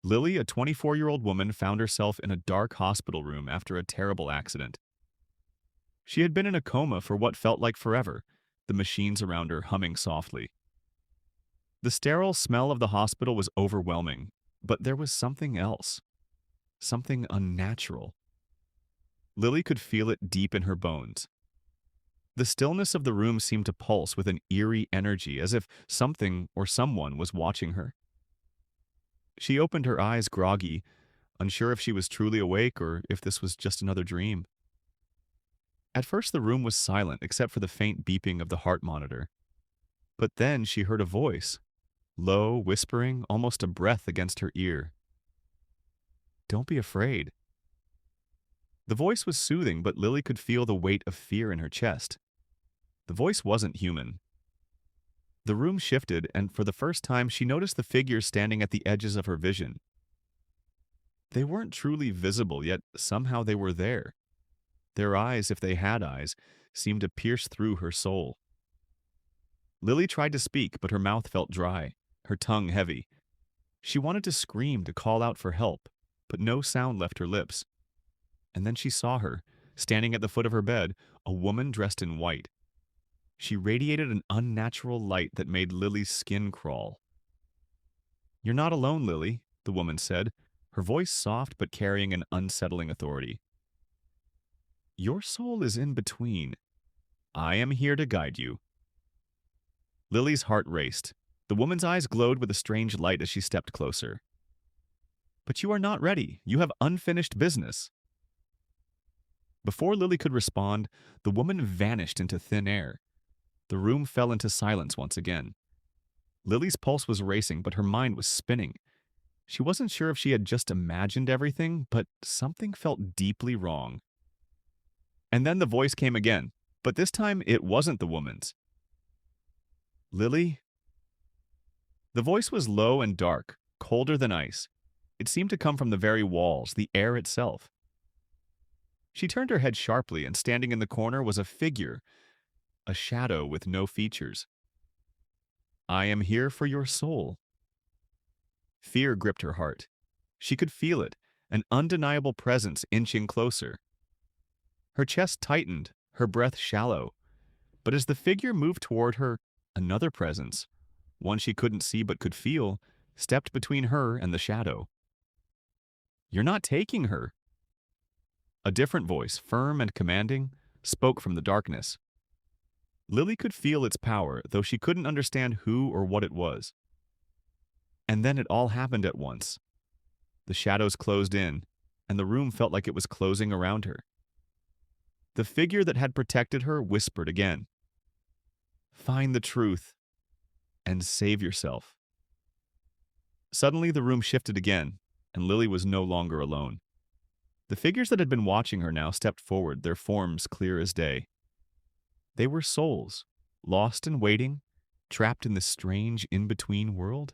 Lily, a 24-year-old woman, found herself in a dark hospital room after a terrible accident. She had been in a coma for what felt like forever, the machines around her humming softly. The sterile smell of the hospital was overwhelming, but there was something else, something unnatural. Lily could feel it deep in her bones. The stillness of the room seemed to pulse with an eerie energy, as if something or someone was watching her. She opened her eyes groggy, unsure if she was truly awake or if this was just another dream. At first, the room was silent except for the faint beeping of the heart monitor. But then she heard a voice, low, whispering, almost a breath against her ear. "Don't be afraid." The voice was soothing, but Lily could feel the weight of fear in her chest. The voice wasn't human. The room shifted, and for the first time she noticed the figures standing at the edges of her vision. They weren't truly visible, yet somehow they were there. Their eyes, if they had eyes, seemed to pierce through her soul. Lily tried to speak, but her mouth felt dry, her tongue heavy. She wanted to scream, to call out for help, but no sound left her lips. And then she saw her, standing at the foot of her bed, a woman dressed in white. She radiated an unnatural light that made Lily's skin crawl. "You're not alone, Lily," the woman said, her voice soft but carrying an unsettling authority. "Your soul is in between. I am here to guide you." Lily's heart raced. The woman's eyes glowed with a strange light as she stepped closer. "But you are not ready. You have unfinished business." Before Lily could respond, the woman vanished into thin air. The room fell into silence once again. Lily's pulse was racing, but her mind was spinning. She wasn't sure if she had just imagined everything, but something felt deeply wrong. And then the voice came again, but this time it wasn't the woman's. "Lily?" The voice was low and dark, colder than ice. It seemed to come from the very walls, the air itself. She turned her head sharply, and standing in the corner was a figure, a shadow with no features. "I am here for your soul." Fear gripped her heart. She could feel it, an undeniable presence inching closer. Her chest tightened, her breath shallow. But as the figure moved toward her, another presence, one she couldn't see but could feel, stepped between her and the shadow. "You're not taking her." A different voice, firm and commanding, spoke from the darkness. Lily could feel its power, though she couldn't understand who or what it was. And then it all happened at once. The shadows closed in, and the room felt like it was closing around her. The figure that had protected her whispered again, "Find the truth and save yourself." Suddenly the room shifted again, and Lily was no longer alone. The figures that had been watching her now stepped forward, their forms clear as day. They were souls, lost and waiting, trapped in this strange in-between world.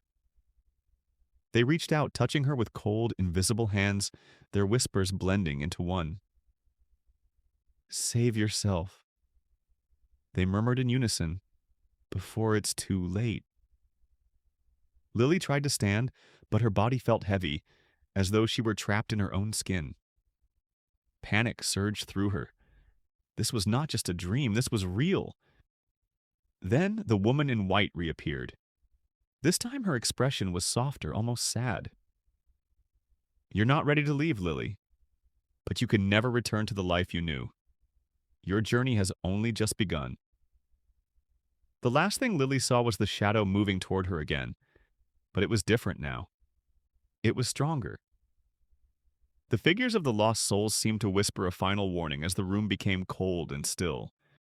They reached out, touching her with cold, invisible hands, their whispers blending into one. "Save yourself," they murmured in unison, "before it's too late." Lily tried to stand, but her body felt heavy, as though she were trapped in her own skin. Panic surged through her. This was not just a dream, this was real. Then the woman in white reappeared. This time her expression was softer, almost sad. "You're not ready to leave, Lily, but you can never return to the life you knew. Your journey has only just begun." The last thing Lily saw was the shadow moving toward her again, but it was different now. It was stronger. The figures of the lost souls seemed to whisper a final warning as the room became cold and still.